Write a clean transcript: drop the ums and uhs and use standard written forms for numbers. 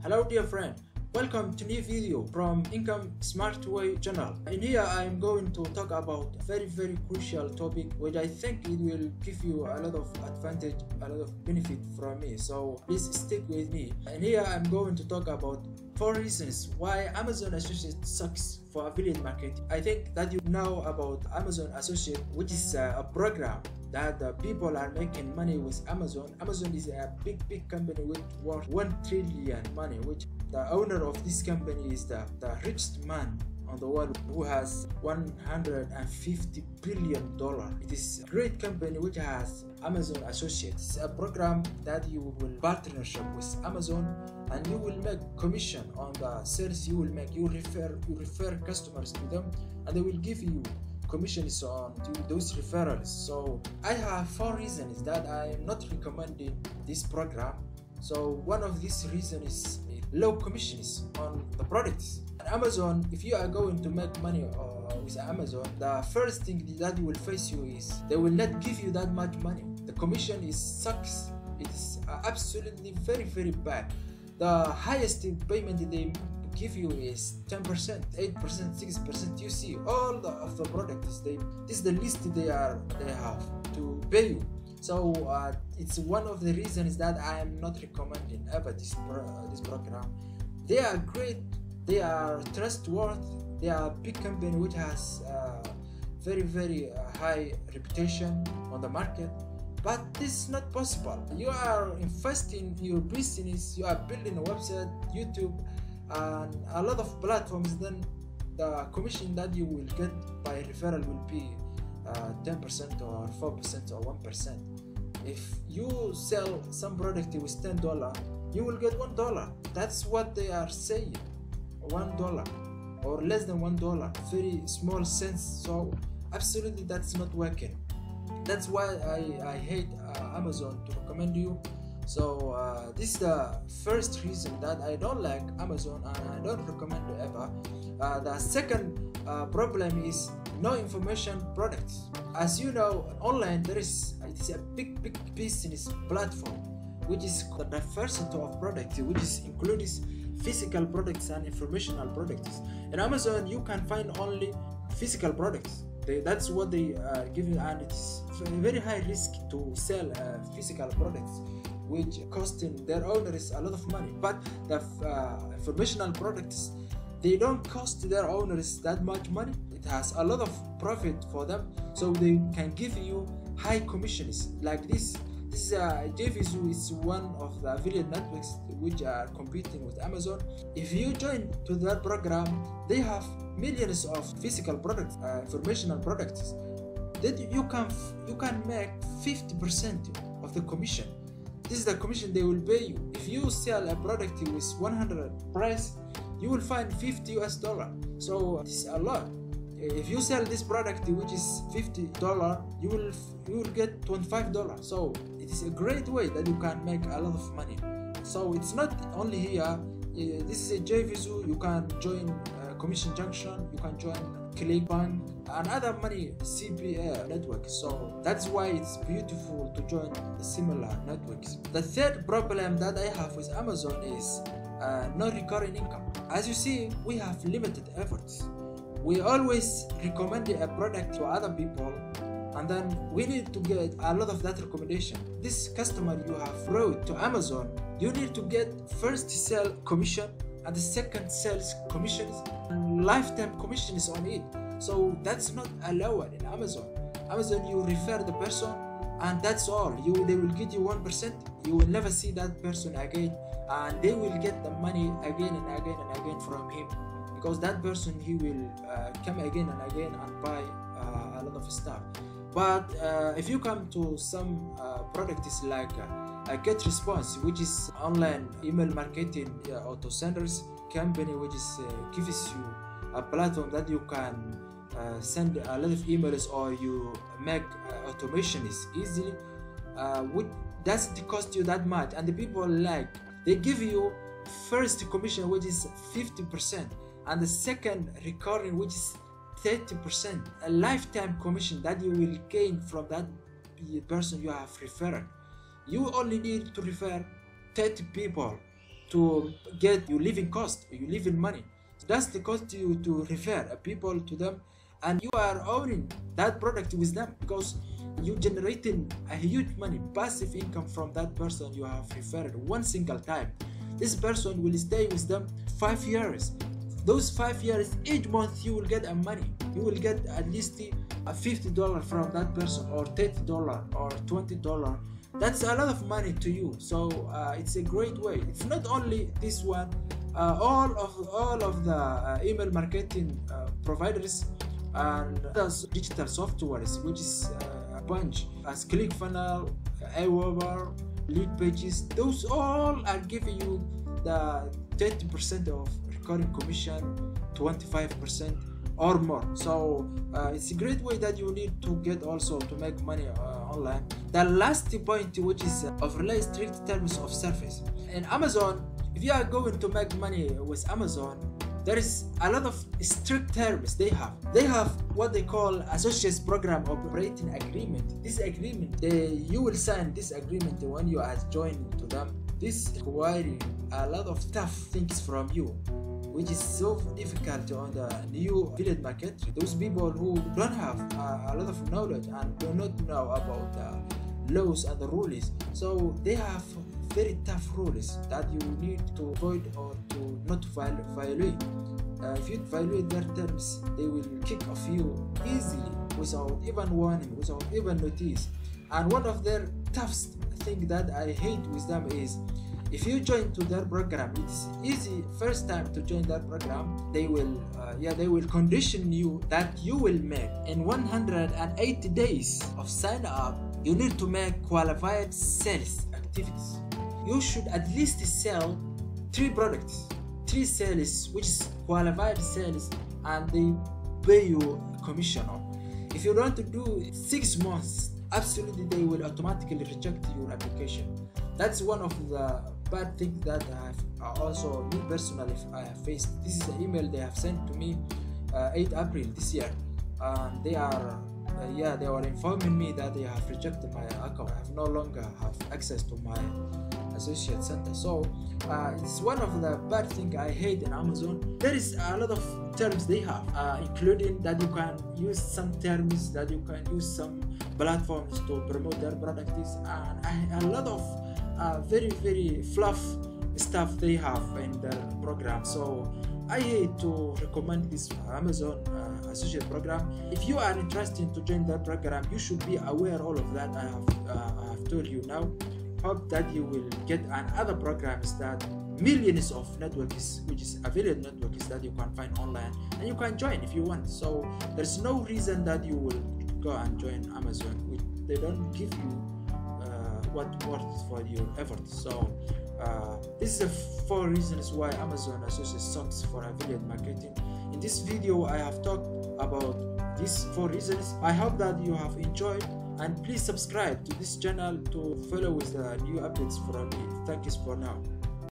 Hello dear friend, welcome to new video from Income Smart Way channel. In here I am going to talk about a very crucial topic which I think it will give you a lot of advantage, a lot of benefit from me. So please stick with me. In here I'm going to talk about 4 reasons why Amazon Associate sucks for affiliate marketing. I think that you know about Amazon Associate, which is a program that people are making money with Amazon. Amazon is a big company with worth 1 trillion money, which the owner of this company is the richest man on the world, who has $150 billion. It is a great company which has Amazon Associates. It's a program that you will partnership with Amazon and you will make commission on the sales you will make. You refer customers to them and they will give you commissions on those referrals. So I have 4 reasons that I am not recommending this program. So one of these reasons is low commissions on the products. At Amazon, if you are going to make money with Amazon, the first thing that will face you is they will not give you that much money. The commission sucks. It is absolutely very bad. The highest payment they give you is 10%, 8%, 6%. You see all of the products, this is the list they have to pay you. So it's one of the reasons that I am not recommending ever this program. They are great, they are trustworthy, they are a big company which has very high reputation on the market. But this is not possible. You are investing in your business, you are building a website, YouTube, and a lot of platforms. Then the commission that you will get by referral will be 10% or 4% or 1%. If you sell some product with $10, you will get $1. That's what they are saying, $1 or less than $1, very small cents. So absolutely that's not working. That's why I hate Amazon to recommend you. So this is the first reason that I don't like Amazon and I don't recommend it ever. The second problem is no information products. As you know, online it is a big business platform which is the diversity of products, which includes physical products and informational products. In Amazon you can find only physical products. That's what they are giving, and it's very high risk to sell physical products, which costing their owners a lot of money. But the informational products, they don't cost their owners that much money. It has a lot of profit for them, so they can give you high commissions like this. This is JVZoo is one of the affiliate networks which are competing with Amazon. If you join to that program, they have millions of physical products, informational products. That you can make 50% of the commission. This is the commission they will pay you. If you sell a product with 100 price, you will find $50. So this is a lot. If you sell this product which is $50, you will get $25. So it is a great way that you can make a lot of money. So it's not only here. This is a JVZoo. You can join Commission Junction. You can join ClickBank and other money CPA networks. So that's why it's beautiful to join similar networks. The third problem that I have with Amazon is no recurring income. As you see, we have limited efforts. We always recommend a product to other people, and then we need to get a lot of that recommendation. This customer you have brought to Amazon, you need to get first sale commission and the second sales commissions and lifetime commissions on it. So that's not allowed in Amazon. Amazon, you refer the person and that's all. They will give you 1%. You will never see that person again, and they will get the money again and again from him, because that person, he will come again and again and buy a lot of stuff. But if you come to some products like GetResponse, which is online email marketing auto senders company, which gives you a platform that you can send a lot of emails or you make automations easily, which doesn't cost you that much, and the people they give you first commission which is 50%, and the second recurring which is 30%, a lifetime commission that you will gain from that person you have referred. You only need to refer 30 people to get your living cost, your living money. That's the cost you to refer people to them, and you are owning that product with them because you generating a huge money, passive income from that person you have referred one single time. This person will stay with them 5 years. Those 5 years, each month you will get a money. You will get at least $50 from that person, or $30 or $20. That's a lot of money to you. So it's a great way. It's not only this one. All of the email marketing providers and those digital softwares, which is a bunch, as ClickFunnels, Aweber, Leadpages, those all are giving you the 30% of recurring commission, 25% or more. So it's a great way that you need to get also to make money online. The last point, which is of really strict terms of service. In Amazon, if you are going to make money with Amazon, there is a lot of strict terms they have. They have what they call Associates Program Operating Agreement. This agreement, you will sign this agreement when you are joining to them. This requiring a lot of tough things from you, which is so difficult on the new affiliate market. Those people who don't have a lot of knowledge and do not know about the laws and the rules, so they have very tough rules that you need to avoid or to not violate. If you violate their terms, they will kick off you easily without even warning, without even notice. And one of their toughest thing that I hate with them is, if you join to their program, it's easy first time to join their program. They will condition you that you will make in 180 days of sign up, you need to make qualified sales activities. You should at least sell 3 products, 3 sales, which is qualified sales, and they pay you commission on. If you want to do 6 months, absolutely they will automatically reject your application. That's one of the bad things that I have also me personally I have faced. This is an email they have sent to me 8 April this year, and they are informing me that they have rejected my account. I no longer have access to my associate center. So it's one of the bad things I hate in Amazon. There is a lot of terms they have, including that you can use some terms, that you can use some platforms to promote their products, and a lot of very fluff stuff they have in their program. So I hate to recommend this Amazon associate program. If you are interested to join that program, you should be aware all of that I have told you now. Hope that you will get other programs that millions of networks, which is affiliate networks, that you can find online and you can join if you want. So there's no reason that you will go and join Amazon. They don't give you what worth for your efforts. So this is the 4 reasons why Amazon Associates sucks for affiliate marketing. In this video, I have talked about these 4 reasons. I hope that you have enjoyed, and please subscribe to this channel to follow with the new updates from me. Thank you for now.